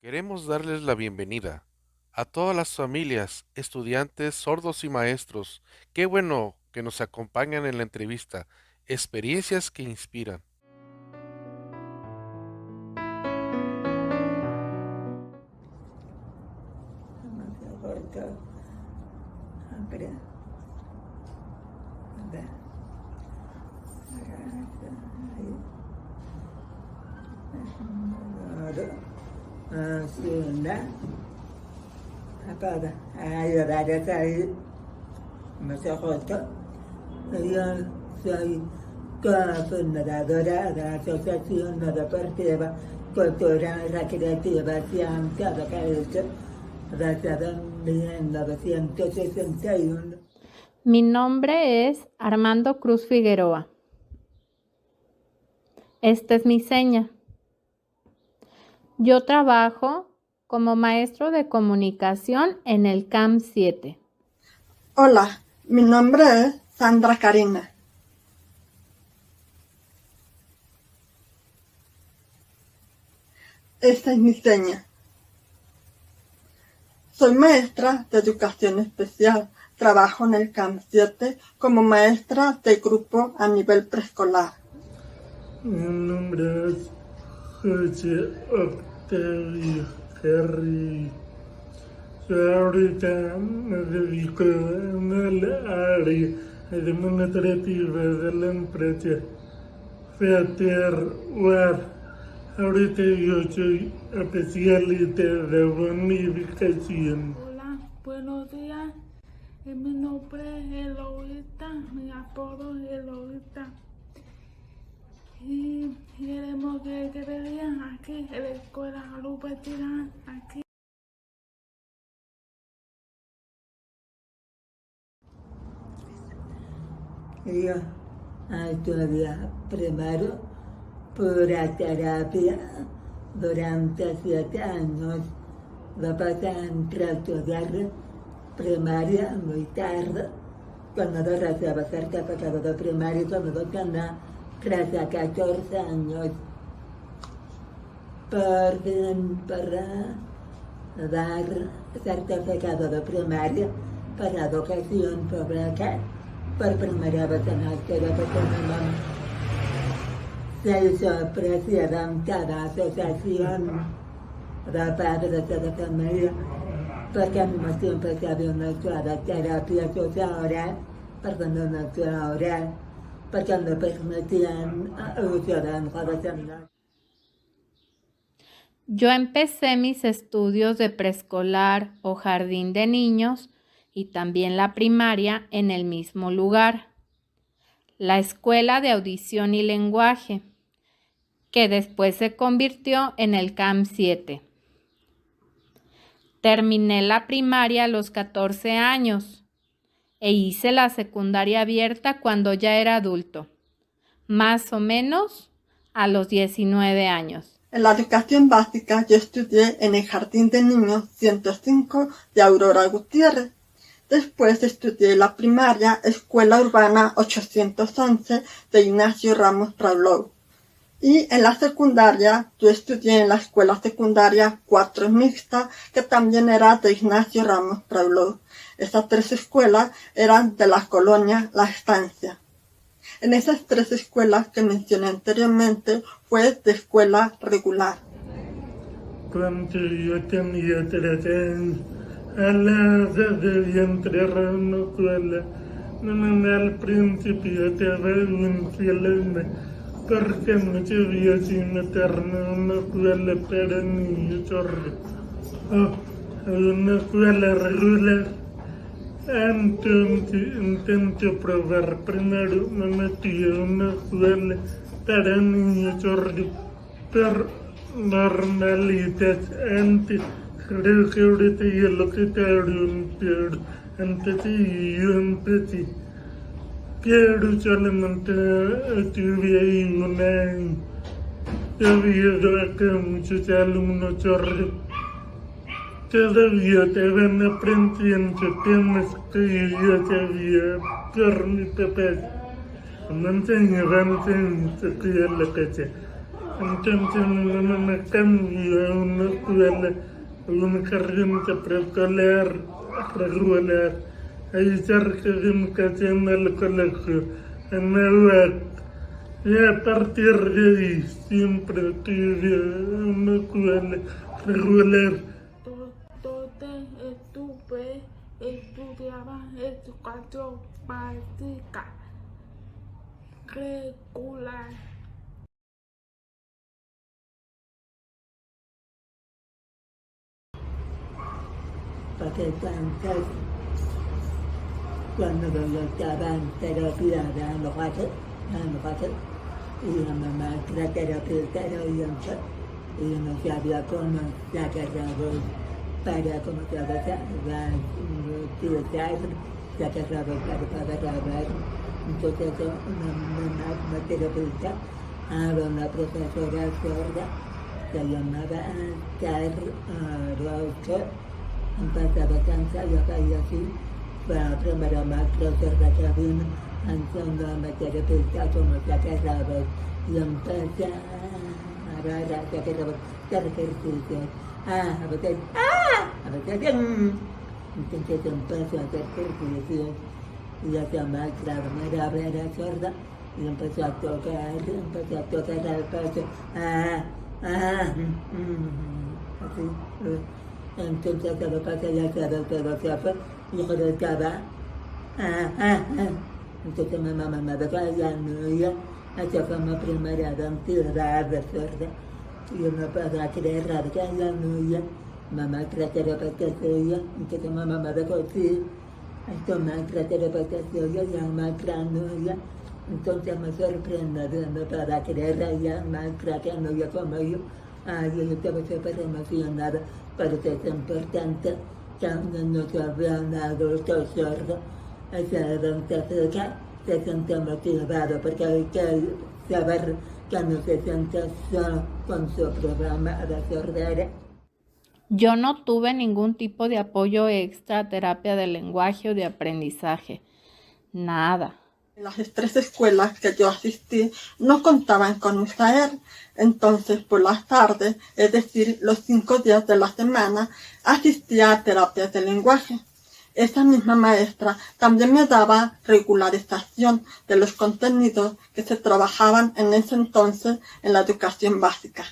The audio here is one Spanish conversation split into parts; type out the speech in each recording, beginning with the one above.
Queremos darles la bienvenida a todas las familias, estudiantes, sordos y maestros. Qué bueno que nos acompañan en la entrevista. Experiencias que inspiran. Apaga. Ayudar ahí. Me se cortó. Yo soy cofundadora de la Asociación Deportiva Cultural Recreativa Científica desde 1961. Mi nombre es Armando Cruz Figueroa. Esta es mi seña. Yo trabajo como maestro de comunicación en el CAM 7. Hola, mi nombre es Sandra Karina. Esta es mi seña. Soy maestra de educación especial. Trabajo en el CAM 7 como maestra de grupo a nivel preescolar. Mi nombre es José Octavio Carrillo. Yo ahorita me dedico en el área administrativa de la empresa Feterware. Ahorita yo soy especialista de bonificación. Hola, buenos días. Mi nombre es Eloísta, mi apodo es Eloísta. Y queremos que vean aquí en la escuela Lupetina, aquí. Yo estudié primero pura terapia durante 7 años. Después entré a estudiar primaria muy tarde, cuando yo recién certificado de primaria, cuando yo tenía 13 a 14 años. Por fin, para dar certificado de primaria para educación pública, por primera vez en la historia de Panamá, se hizo presidenta de la Asociación de Padres de Familia, porque al mismo tiempo se había una escuela de terapia social, una escuela oral, porque no permitían uso de información. Yo empecé mis estudios de preescolar o jardín de niños y también la primaria en el mismo lugar, la Escuela de Audición y Lenguaje, que después se convirtió en el CAM 7. Terminé la primaria a los 14 años e hice la secundaria abierta cuando ya era adulto, más o menos a los 19 años. En la educación básica yo estudié en el Jardín de Niños 105 de Aurora Gutiérrez. Después estudié la primaria Escuela Urbana 811 de Ignacio Ramos Praulou. Y en la secundaria yo estudié en la Escuela Secundaria 4 Mixta, que también era de Ignacio Ramos Praulou. Esas 3 escuelas eran de la colonia La Estancia. En esas 3 escuelas que mencioné anteriormente fue de escuela regular. Cuando yo tenía 13 años, a la edad de entrar a una escuela, al principio estaba infeliz porque no sabía si meterme en una escuela para niños sordos o en una escuela regular. Entonces intenté probar primero, me metí en una escuela para niños sordos, pero normalitas antes. Creo que ahorita ya lo quitaron, pero antes sí yo empecé. Pero solamente estuve ahí un año, debido a que muchos alumnos sordos todavía estaban aprendiendo temas que yo ya sabía por mi papá. Me enseñaban en la escuela casa. Entonces mi mamá me cambió a una escuela, a un jardín de preescolar regular, ahí cerca de mi casa en el colegio, en el UAC. Y a partir de ahí siempre tuve una escuela regular. Donde estuve, estudiaba educación básica regular. Porque entonces, cuando yo estaba en terapia de enojarse, y la mamá era terapeuta, y no sabía cómo se agarraba para, como se agarraba, se agarraba para grabar. Entonces, una terapeuta, una profesora sorda, se llamaba Rocha. Empezaba a cansar, yo caía así, para primera macro sorda que vino, entonces una terapeuta como se agarraba, y empecé a agarrar, se agarraba, hacer ejercicio, a veces, entonces empezó a hacer ejercicio, y la maestra era sorda, y empezó a tocar al paso, así. Entonces lo pasa ya sabes, pero se fue, y yo estaba, entonces mi mamá me dejó ya no iba, esa fue mi primera aventura de sorda, y yo no podía creer que ya no iba, mamá terapeuta se iba, entonces mamá me dejó así, esto maestra terapeuta se iba, ya maestra no iba, entonces me sorprende, no podía creer ya maestra que no iba como yo, yo estaba súper emocionada. Pero es importante que no se había un adulto sordo, ese adulto se siente motivado porque hay que saber que no se siente solo con su programa de sordera. Yo no tuve ningún tipo de apoyo extra, terapia de lenguaje o de aprendizaje. Nada. Las 3 escuelas que yo asistí no contaban con Isaer, entonces por las tardes, es decir, los 5 días de la semana, asistía a terapias de lenguaje. Esa misma maestra también me daba regularización de los contenidos que se trabajaban en ese entonces en la educación básica.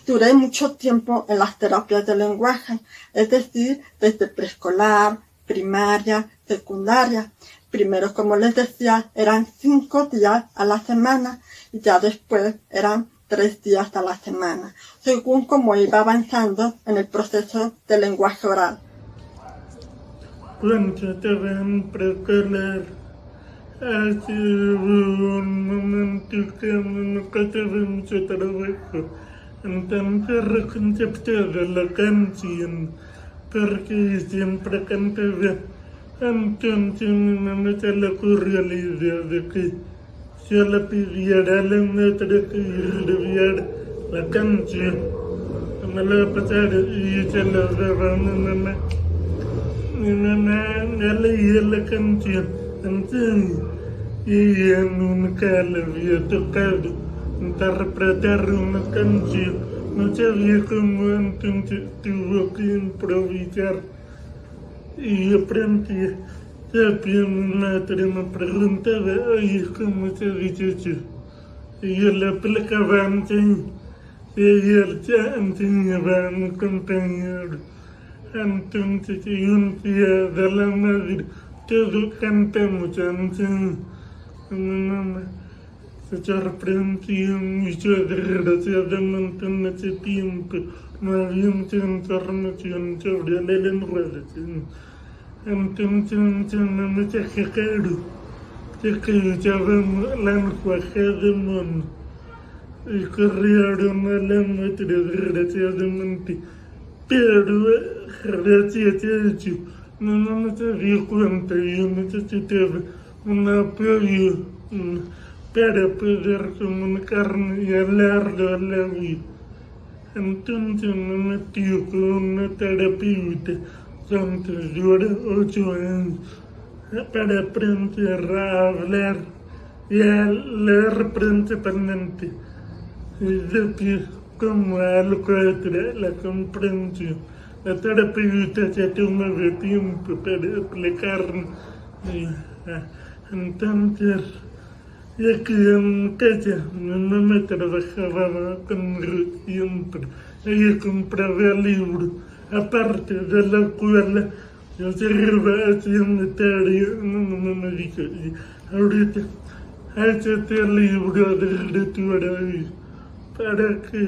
Duré mucho tiempo en las terapias de lenguaje, es decir, desde preescolar, primaria, secundaria. Primero, como les decía, eran 5 días a la semana y ya después eran 3 días a la semana, según como iba avanzando en el proceso de lenguaje oral. Cuando estaba en preescolar, hace un momento que me costaba mucho trabajo, entonces reconceptuaba la canción, porque siempre cantaba. Entonces mi mamá se le ocurrió la idea de que yo le pidiera a la maestra que escribiera la canción. Me la pasara y se la daba a mi mamá. Mi mamá me leía la canción entonces, y ella nunca le había tocado interpretar una canción. No sabía cómo, entonces tuvo que improvisar. Y aprendí, sabía mi madre me preguntaba, oye, ¿cómo se dice eso? Y yo le aplicaba antes, y ella ya enseñaba a mi compañero. Entonces, un día de la madre, todos cantamos antes. Mi mamá se sorprendió mucho, desgraciadamente en ese tiempo no había mucha información sobre la lenguaje. Entonces me saqué caro, que usábamos lenguaje de mono y corrieron a la maestra desgraciadamente, pero gracias a eso no se dio cuenta, yo necesitaba un apoyo para poder comunicarme y hablarlo a la vida. Entonces me metí con una terapeuta donde duré 8 años para aprender a hablar y a leer principalmente. después como algo atrás la comprensión. La terapeuta se toma tiempo para explicarnos. Entonces, ya que en casa mi mamá trabajaba conmigo siempre, ella compraba libros, aparte de la escuela, yo seguía haciendo tarea, mi mamá dijo, ahorita, hazte el libro de lectura para que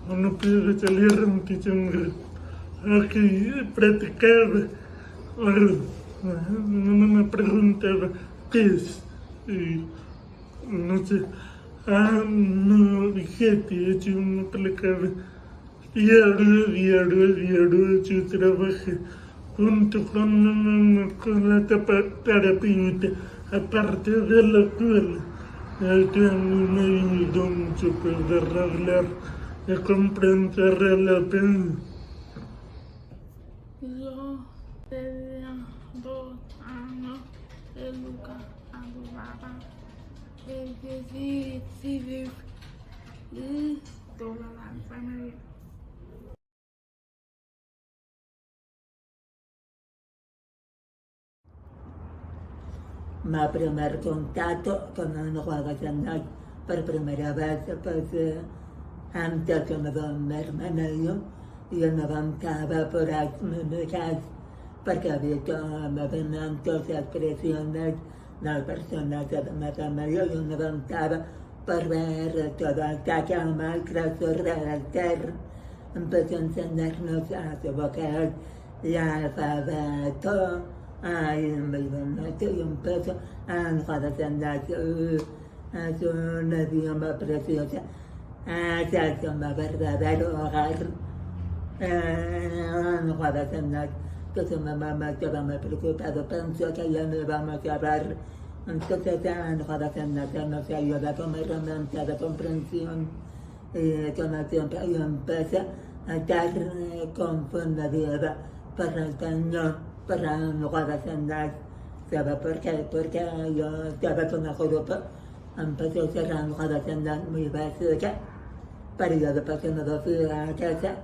uno pueda salir en diciembre. Aquí practicaba. Me preguntaba qué es. Y no sé. No, fíjate, yo me explicaba. Diario, yo trabajé junto con la terapeuta, aparte de la escuela. Esto a mí me ayudó mucho poder hablar y comprender a la pena. Yo tenía 2 años de Lucas Adubara, el que sí, y toda la familia. Mi primer contacto con un juego de niños por primera vez, pues antes que me dio mi hermana y yo me levantaba por las maneras porque había movimientos y expresiones de las personas de mi familia. Yo me levantaba por ver toda esta cama crecer del tierra. Empezó a enseñarnos a evocar el alfabeto. Ay, me y empezó a enseñar es un idioma precioso. Es un verdadero hogar. No puedo enseñar que su mamá estaba muy preocupada, pensó que ya no íbamos a hablar. Entonces, no puedo enseñar que nos ayuda como herramienta de comprensión. Y con el tiempo yo empecé a estar confundida por el Señor, para no puedo enseñar. ¿Sabe por qué? Porque yo estaba con el grupo, empecé a ser no puedo enseñar muy básica. Pero yo después que me fui a casa,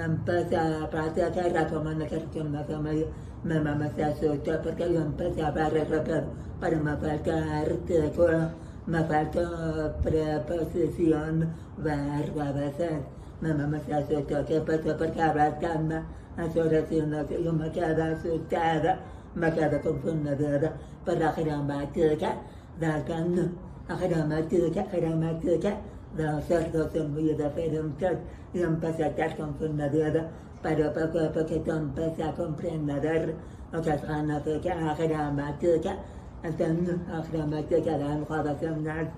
empecé a practicar la comunicación con la familia. Mi mamá se asustó porque yo empecé a hablar rápido, pero me falta artículo, me falta preposición, verbo a veces. Mi mamá se asustó, ¿qué pasó? Porque hablas tan oraciones, yo me quedé asustada, me quedé confundida por la gramática del canon, la gramática de los cerdos son muy diferentes y empecé a estar confundida, pero poco a poco empecé a comprender lo que significa la gramática. Entonces, la gramática de las oraciones,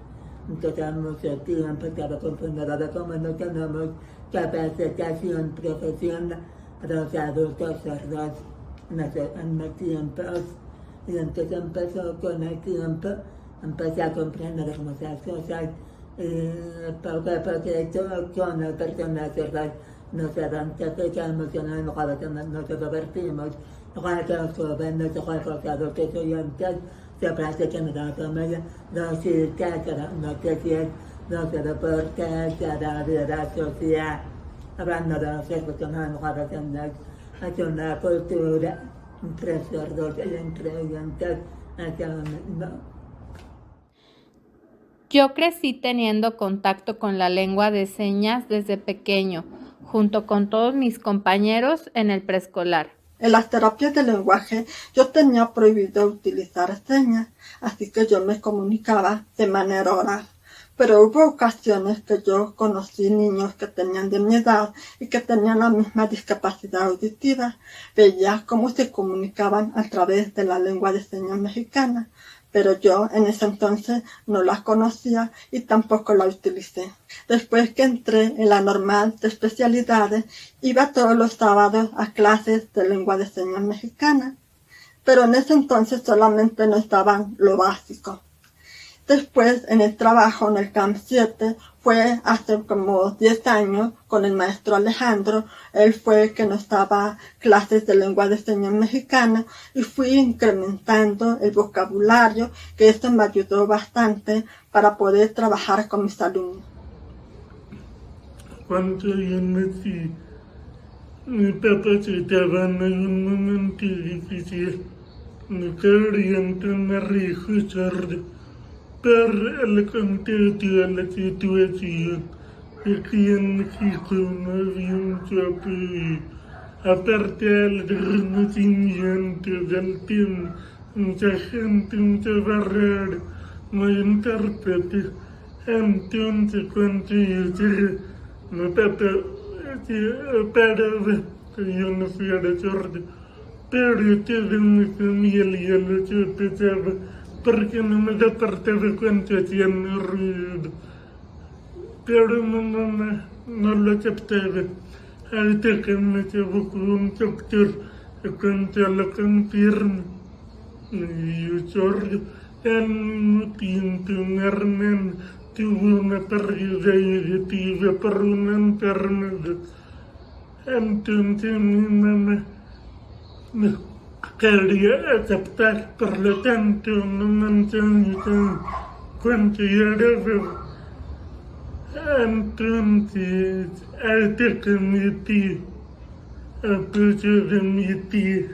entonces mucho tiempo estaba confundida, como no tenemos capacitación profesional de los adultos sordos en los tiempos. Y entonces empezó con el tiempo, empecé a comprender muchas cosas. Poco a poco con las personas sordas nos identificamos con el juego, nos divertimos. Igual que los jóvenes, igual que los adultos oyentes, se practican la familia, los chistes, las noticias, los deportes, la vida social. Hablando de los hijos con el juego, es una cultura entre sordos y entre oyentes, ¿no? Yo crecí teniendo contacto con la lengua de señas desde pequeño, junto con todos mis compañeros en el preescolar. En las terapias de lenguaje yo tenía prohibido utilizar señas, así que yo me comunicaba de manera oral. Pero hubo ocasiones que yo conocí niños que tenían de mi edad y que tenían la misma discapacidad auditiva. Veía cómo se comunicaban a través de la lengua de señas mexicana, pero yo en ese entonces no la conocía y tampoco la utilicé. Después que entré en la normal de especialidades, iba todos los sábados a clases de lengua de señas mexicana, pero en ese entonces solamente nos daban lo básico. Después, en el trabajo, en el CAMP 7, fue hace como 10 años con el maestro Alejandro. Él fue el que nos daba clases de lengua de señas mexicana y fui incrementando el vocabulario, que esto me ayudó bastante para poder trabajar con mis alumnos. Cuando yo nací, mi papá estaba en un momento difícil. Me querían tener hijos sordos, pero le conté a la situación. Aquí en México no había mucho apoyo. Aparte del reconocimiento del tiempo, mucha gente, mucha barrera, no intérprete. Entonces cuando yo llegué, mi papá paraba que yo no fuera sordo, pero toda mi familia lo sospechaba porque no me despertaba cuando hacían ruido. Pero mi mamá no lo aceptaba, hasta que me llevó con un doctor y cuando lo confirmó, yo sordo. Al mismo tiempo mi hermano tuvo una pérdida auditiva por una enfermedad. Entonces mi mamá me quería aceptar, por lo tanto no me enseñó cuando yo era bebé. Entonces, hasta que mi tía, apoyo de mi tía,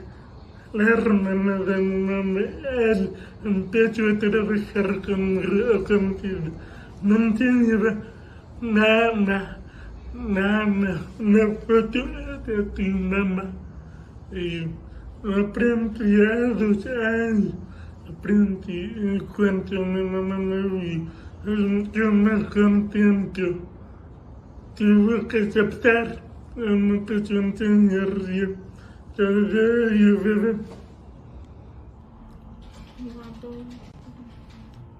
la hermana de mi mamá, él empezó a trabajar conmigo. Me enseñaba, mamá, una foto de tu mamá. Y aprendí a 2 años, aprendí cuando mi mamá me vio. Yo me contento, tuve que aceptar, me empezó a enseñar yo bebé.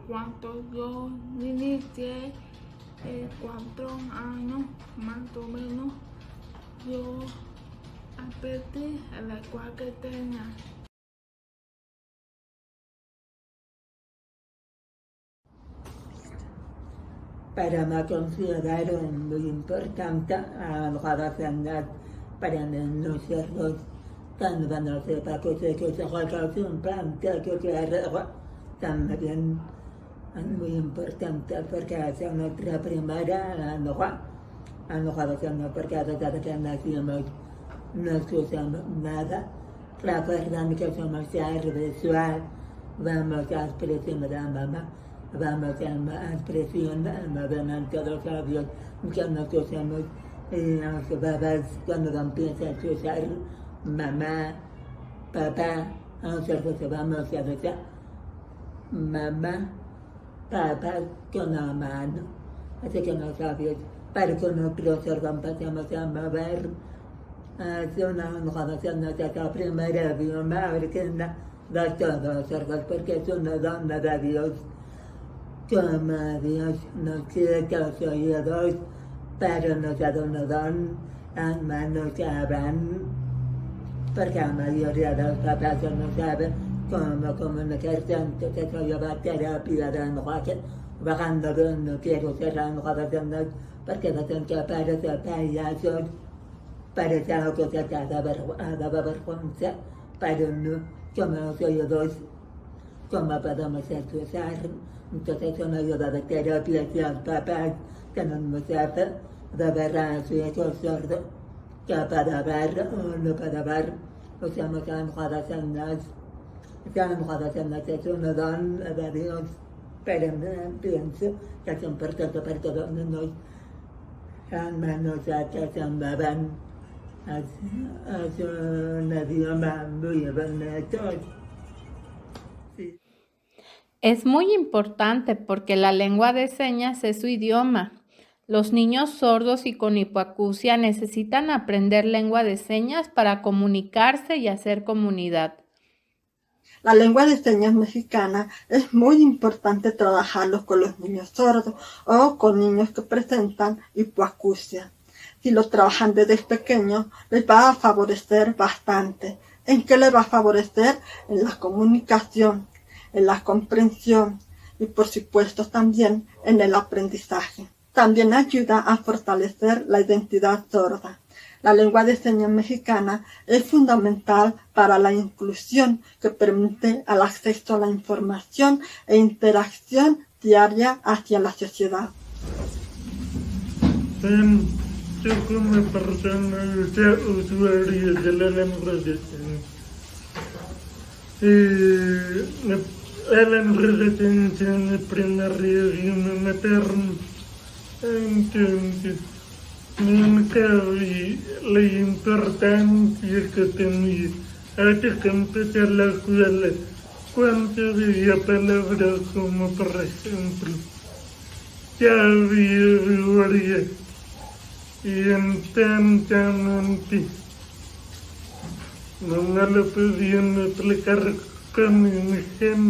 Cuando yo inicié 4 años, más o menos, yo aprendí el lenguaje de señas. Para me consideraron muy importante a la sanidad para nosotros. Cuando no sepa que se juega un plan que también es muy importante porque es nuestra primera porque desde que nacimos no usamos nada. Recuerdan que somos ser visual, vamos a expresión de la mamá. Vamos a expresión delante de los labios que nos usamos los bebés cuando empiezan a usar mamá, papá, nosotros vamos a decir mamá, papá con la mano. Así que no sabes, para que nosotros empezamos a mover, es una relación nuestra primera idioma, porque de todos sordos, porque es una don de Dios. Como Dios nos quita los oídos, pero nos ha dado un don, las manos saben, porque la mayoría de los papás no saben cómo comunicarse, entonces yo llevo a terapia de lenguaje, bajando de no quiero ser lenguaje, porque dicen que parece payasos, parece algo que se da vergüenza, pero no, como los oídos, cómo podemos usar. Entonces una ayuda de terapia hacia los papás que no saben de verdad a su hijo sordo, que para ver o no para ver, usamos las señas. Las señas es un don de Dios, pero pienso que es importante para todos nosotros, al menos que se muevan, es un idioma muy bonito. Sí. Es muy importante porque la lengua de señas es su idioma. Los niños sordos y con hipoacusia necesitan aprender lengua de señas para comunicarse y hacer comunidad. La lengua de señas mexicana es muy importante trabajarlo con los niños sordos o con niños que presentan hipoacusia. Si lo trabajan desde pequeños, les va a favorecer bastante. ¿En qué les va a favorecer? En la comunicación, en la comprensión y por supuesto también en el aprendizaje. También ayuda a fortalecer la identidad sorda. La lengua de señas mexicana es fundamental para la inclusión que permite el acceso a la información e interacción diaria hacia la sociedad. Yo como persona usuaria de la lengua de señas, la lengua de señas en el primer idioma materno, entonces nunca vi la importancia que tenía hasta que empecé la escuela, cuando veía palabras como por ejemplo, ya había memoria y intensamente no me lo podían explicar con imagen,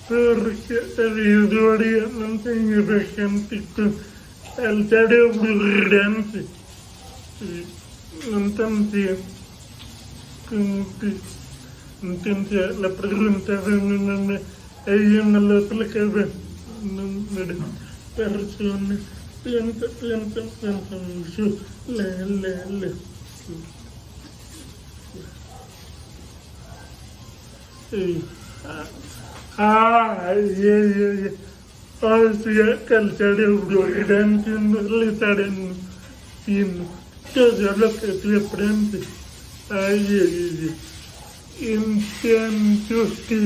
porque la memoria no enseñaba gente con el cerebro grande. Entonces la pregunta de mi mamá, ella me lo explicaba, no era persona, piensa mucho, le. O sea que el cerebro grande no le estará sino todo lo que tú aprendes. Entiendo que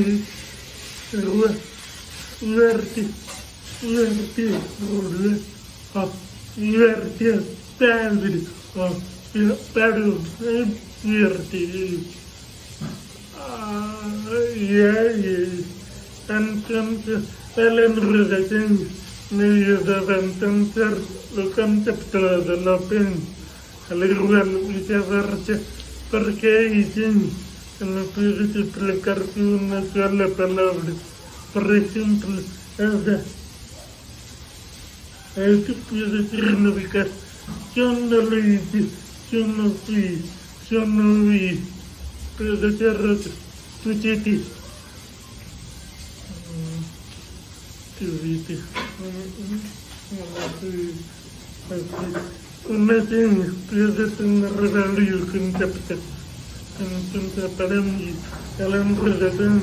entonces el enredación me ayudaba a entender los conceptos de la pena, al igual viceversa, porque dicen que no puedes explicar una sola palabra. Por ejemplo, eso puede significar yo no lo hice, yo no fui, yo no vi, puede ser otro, tú chiquis. Una seña puede tener varios conceptos. Entonces para mí el enredación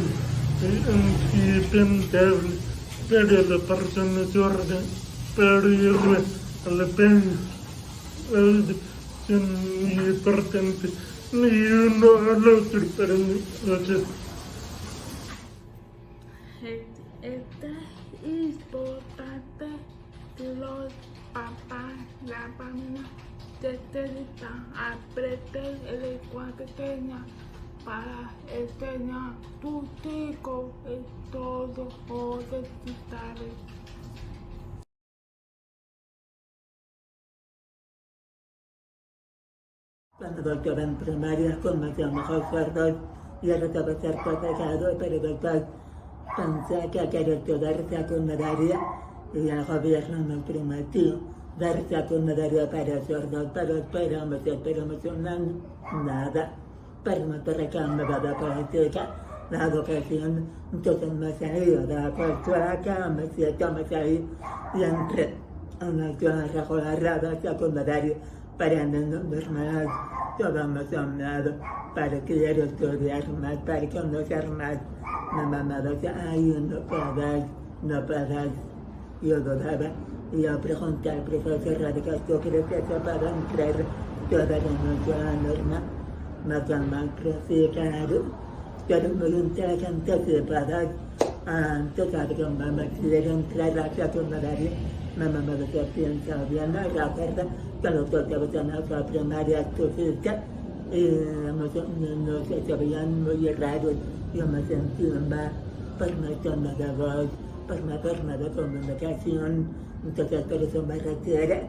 es indispensable para la persona sorda, para llegar a la pena. Es muy importante, ni uno al otro para mí. Es importante que los papás, la familia, necesitan aprender el lenguaje de señas para enseñar a tus hijos en todo orden necesario. Cuando estaba en primaria conocí a mejor sordos y ahora estaba certificado, pero después pensé que quería estudiar secundaria y el gobierno me prometió dar secundaria para sordos, pero esperamos un año, nada. Pero me reclamaba de política, la educación, entonces me salí de la escuela, me salí y entré a una escuela regular secundaria para niños normales. Todo emocionado para querer estudiar más, para conocer más. Mi mamá decía, ay, no puedes. Yo dudaba y yo pregunté al profesor radical, ¿tú crees que se puede entrar toda la escuela normal? Me llaman claro, pero muy inteligente se puede. Entonces, cuando mamá quiere entrar a la secundaria, mi mamá decía, piensa bien, no recuerda que los dos en la primaria estudiante y no se veían muy raros. Yo me sentía mal por mi tono de voz, por mi forma de comunicación. Entonces, por eso me retiré.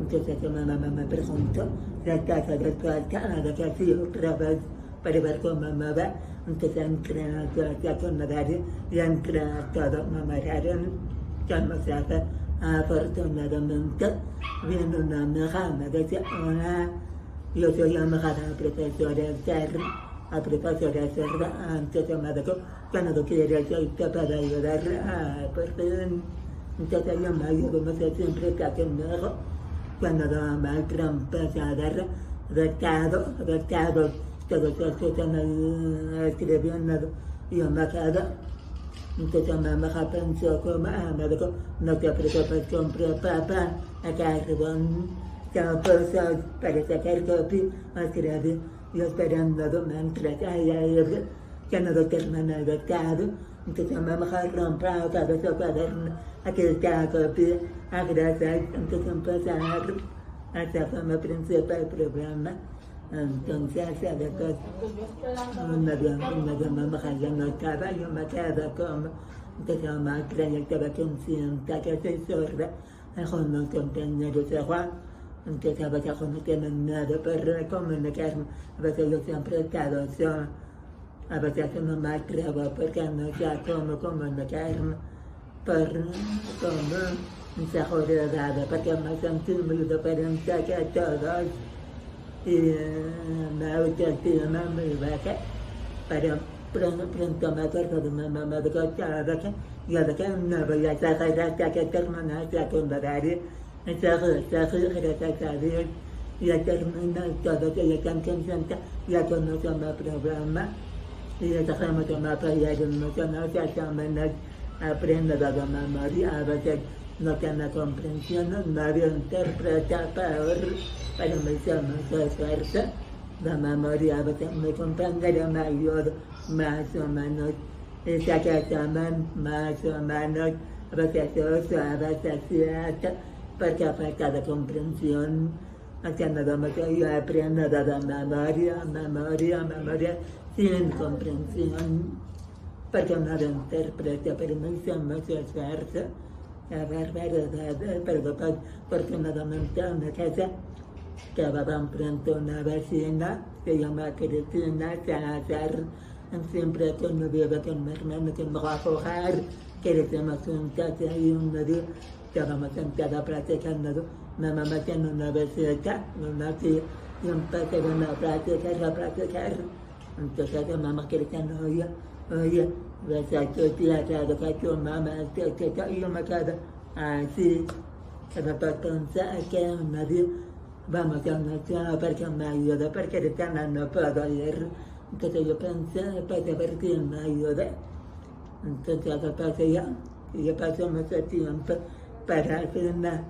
Entonces, mi mamá me preguntó, la casa de tu alcalde, que hacía otra vez para ver cómo me va. Entonces, entré a la secundaria y entré a todo. Me miraron, como se hace. Afortunadamente, vino una amiga, me decía, hola, yo soy amiga de la profesora Serra, entonces me dijo, que no quiere, soy capaz de ayudar, por fin, Entonces yo me ayudo, no sé, siempre está conmigo. Cuando la maestra empieza a dar recados, todos los que están ahí escribiendo, yo me quedo. Entonces mamá pensó como, me dijo, no te preocupes, compré papá, acá arriba estaba puesto para sacar copia, escribí, yo esperando mientras ya no terminó el recado. Entonces mamá rompió todo su cuaderno, aquí está la copia, gracias, entonces empezó a hacer como principal problema. Entonces, después, una de mamá ya no estaba, yo me quedaba como, entonces la maestra ya estaba consciente que soy sorda, con los compañeros de Juan, entonces a veces no tienen nada para comunicarme, a veces yo siempre he estado sola, a veces no me atrevo porque no sé cómo comunicarme, por como inseguridad, porque me sentí muy diferente que todos. Y me autoestima muy baja, pero pronto me acuerdo de mi mamá de que yo de que no voy a sacar hasta que termine la secundaria, entonces gracias a Dios, ya termino todo, que ya están conscientes, ya conozco mi problema, y ya dejamos de me apoyar mucho, no sé, también aprendo de la memoria, a veces no tiene comprensión, no lo interpreta peor, pero me hizo mucho esfuerzo. La memoria a veces me comprende, me ayuda más o menos. Y sé que también más o menos, a veces 8, a veces 7, porque falta de comprensión. Haciendo mucho yo aprendo de la memoria, sin comprensión, porque no lo interpreto, pero me hizo mucho esfuerzo. La barbaridad, pero afortunadamente en mi casa quedaba pronto una vecina, se llama Cristina Salazar, siempre convive con mi hermano, que me va a jugar, que le hacemos juntas, y un día estábamos sentadas platicando, mi mamá tiene una vecina, una tía, y empecé a platicar, entonces la mamá Cristina, oye, ves a tu tía, claro que tu mamá, que yo me quedo así, pero pensar que nadie vamos a una zona porque me ayuda, porque ahorita no puedo ir. Entonces yo pensé, pues a ver quién me ayuda. Entonces lo pasé yo pasé mucho tiempo para ser una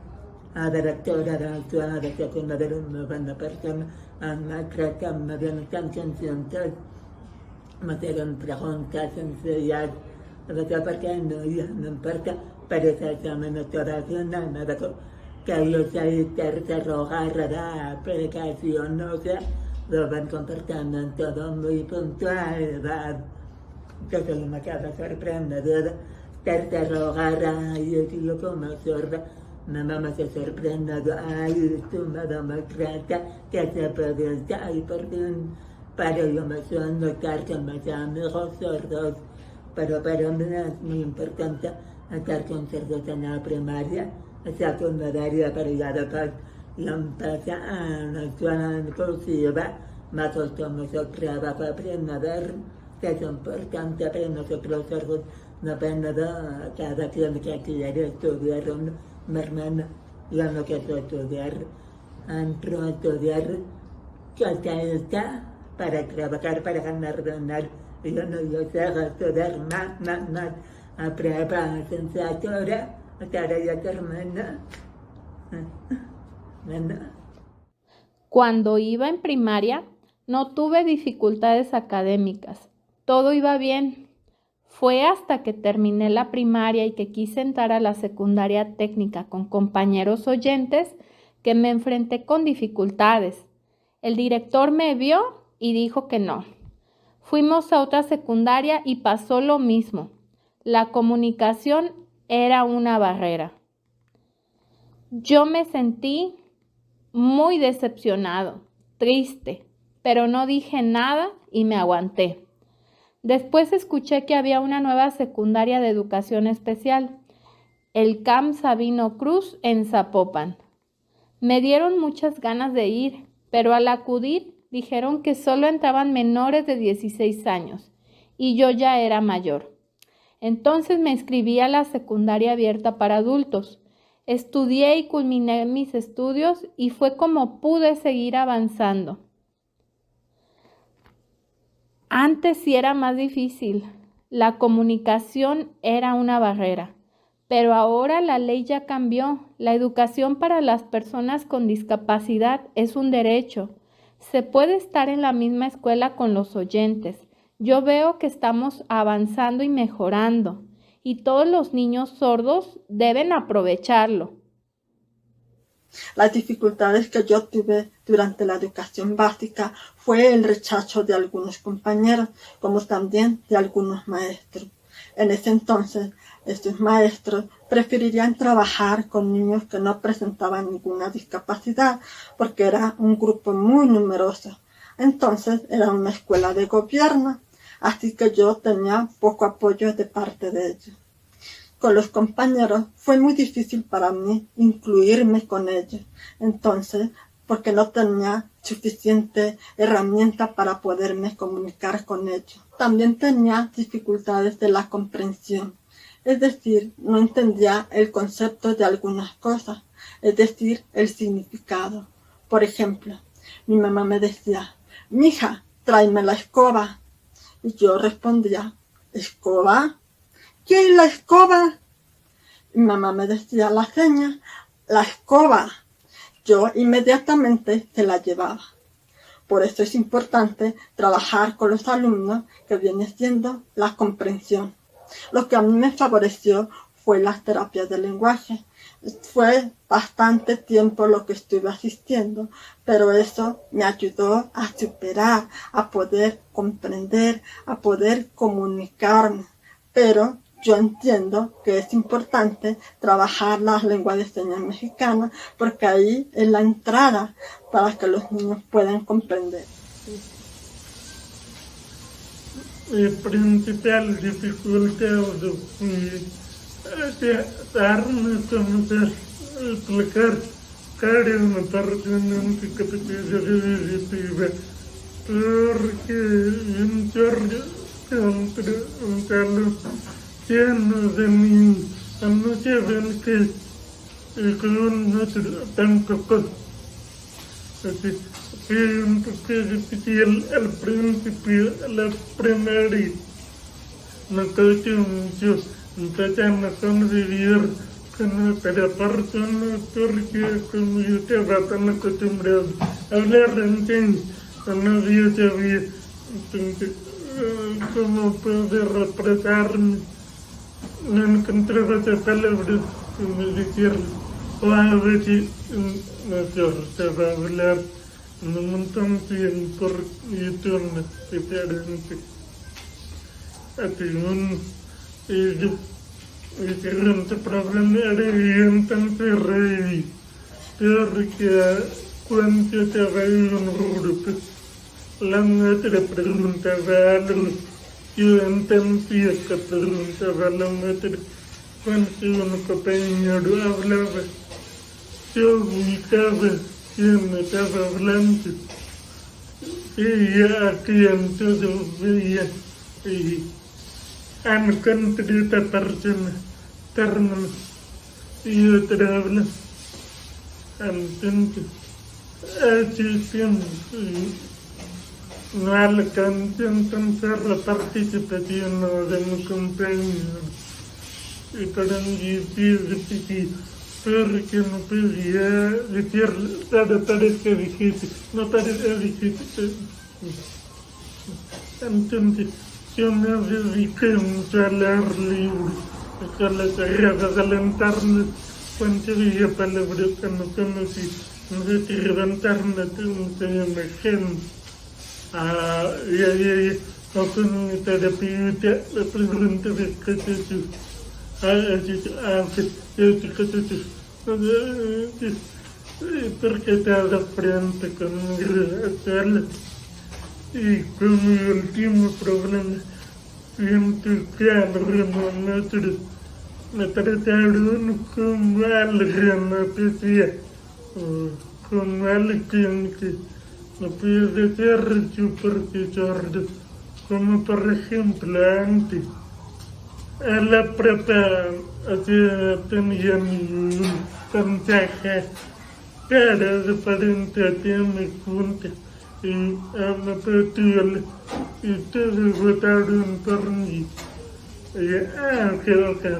directora de la escuela de secundaria, una buena persona, una que me ven tan conscientes. Me hicieron preguntas sencillas, a veces porque no importa, pero ese examen internacional me dijo que yo soy tercero grado de aplicación, no sé, lo van comportando todo muy puntual, entonces yo me quedo sorprendida, tercero grado, y yo como sorda, mi mamá se sorprende, ay, tú me demuestras que se puede estar, y por fin, pero yo me suelo notar que mis amigos sordos, pero para mí es muy importante estar con sordos en la primaria, secundaria, pero ya después yo empecé en la escuela inclusiva, me costó mucho trabajo aprender, que es importante para nosotros sordos, depende de cada quien que quiere estudiar, mi hermana, yo no quiero estudiar, entro a estudiar, que está para trabajar, para ganar dinero. Yo no sé estudiar más, a prepa, licenciatura, hasta ya termina. Cuando iba en primaria, no tuve dificultades académicas. Todo iba bien. Fue hasta que terminé la primaria y que quise entrar a la secundaria técnica con compañeros oyentes que me enfrenté con dificultades. El director me vio y dijo que no. Fuimos a otra secundaria y pasó lo mismo. La comunicación era una barrera. Yo me sentí muy decepcionado, triste, pero no dije nada y me aguanté. Después escuché que había una nueva secundaria de educación especial, el CAM Sabino Cruz en Zapopan. Me dieron muchas ganas de ir, pero al acudir dijeron que solo entraban menores de 16 años y yo ya era mayor. Entonces me inscribí a la secundaria abierta para adultos. Estudié y culminé mis estudios y fue como pude seguir avanzando. Antes sí era más difícil. La comunicación era una barrera. Pero ahora la ley ya cambió. La educación para las personas con discapacidad es un derecho. Se puede estar en la misma escuela con los oyentes. Yo veo que estamos avanzando y mejorando, y todos los niños sordos deben aprovecharlo. Las dificultades que yo tuve durante la educación básica fue el rechazo de algunos compañeros, como también de algunos maestros. En ese entonces, estos maestros preferirían trabajar con niños que no presentaban ninguna discapacidad, porque era un grupo muy numeroso. Entonces, era una escuela de gobierno, así que yo tenía poco apoyo de parte de ellos. Con los compañeros fue muy difícil para mí incluirme con ellos, entonces, porque no tenía suficiente herramienta para poderme comunicar con ellos. También tenía dificultades de la comprensión, es decir, no entendía el concepto de algunas cosas, es decir, el significado. Por ejemplo, mi mamá me decía, mija, tráeme la escoba. Y yo respondía, ¿escoba? ¿Qué es la escoba? Mi mamá me decía la seña, la escoba. Yo inmediatamente se la llevaba. Por eso es importante trabajar con los alumnos, que viene siendo la comprensión. Lo que a mí me favoreció fue las terapias de lenguaje. Fue bastante tiempo lo que estuve asistiendo, pero eso me ayudó a superar, a poder comprender, a poder comunicarme. Pero yo entiendo que es importante trabajar las lenguas de señas mexicanas, porque ahí es la entrada para que los niños puedan comprender. Mi principal dificultad fue darme a conocer, explicar cada una persona que definitiva, porque un chorro contra un salón lleno de niños, no saben que con otro tampoco. Así, fue un poco difícil al principio, la primaria. No costó mucho empezar a convivir con otra persona, porque como yo estaba tan acostumbrado a hablar entonces, no había sabido entonces cómo poder expresarme. No encontraba esa palabra como decirlo, o a veces no soltaba hablar un montón de tiempo por YouTube diferente. Así el siguiente problema era entonces reír, porque cuando estaba en un grupo, la maestra preguntaba algo. Yo entendía que preguntaba a la maestra cuando un compañero hablaba. Yo ubicaba quién estaba hablando. Veía a quién todo veía. Y encontré esta persona, terminó. Y otra habla. Entonces, así siempre. No alcancé entonces la participación de mi compañero. Y para mí fue difícil, porque no podía decir nada parece difícil, no parece difícil. Entonces yo me dediqué mucho a leer libros, a las sagradas, a levantarme cuando veía palabras que no conocí, no sé si levantarme tengo emergencia. No con mi terapeuta, la pregunta de qué te hizo. Porque estaba frente con mi sala. Y con mi último problema, siento que nosotros me trataron como alguien especial, o como alguien que no puede ser yo porque sordo, como por ejemplo antes. a la prepa tenían un consejo cara diferente a ti me cuenta y me petió y te votaron por mí. Y creo que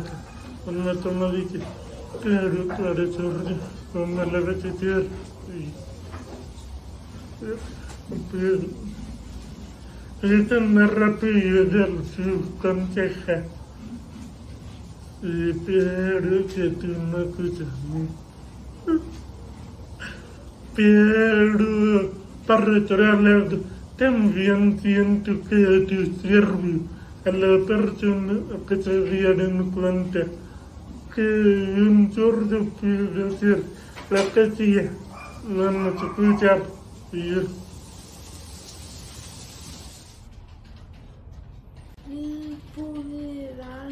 una toma dice, pero para sordo, como la veces pero esta me rápido del su conseja y pero que tú no escuchas. Pero para otro también siento que te sirve a la persona que se dieron cuenta que un sordo puede hacer la que sea, vamos a escuchar. Y pudiera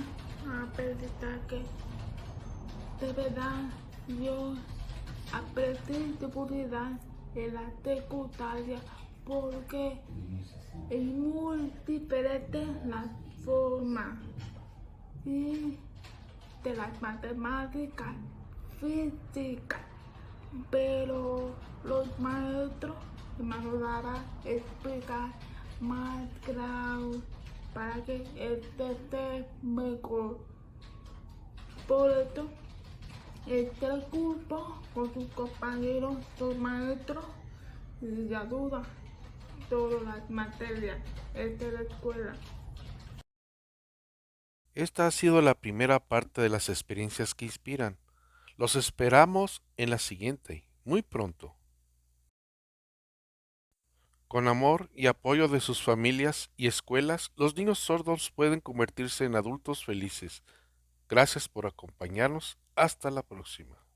aprender que de verdad yo aprendí de puridad en la secundaria porque es muy diferente la forma y de las matemáticas, física, pero los maestros me ayudaban a explicar más claro para que esté mejor. Por esto, este grupo con sus compañeros, sus maestros, y ayuda todas las materias de la escuela. Esta ha sido la primera parte de las experiencias que inspiran. Los esperamos en la siguiente, muy pronto. Con amor y apoyo de sus familias y escuelas, los niños sordos pueden convertirse en adultos felices. Gracias por acompañarnos. Hasta la próxima.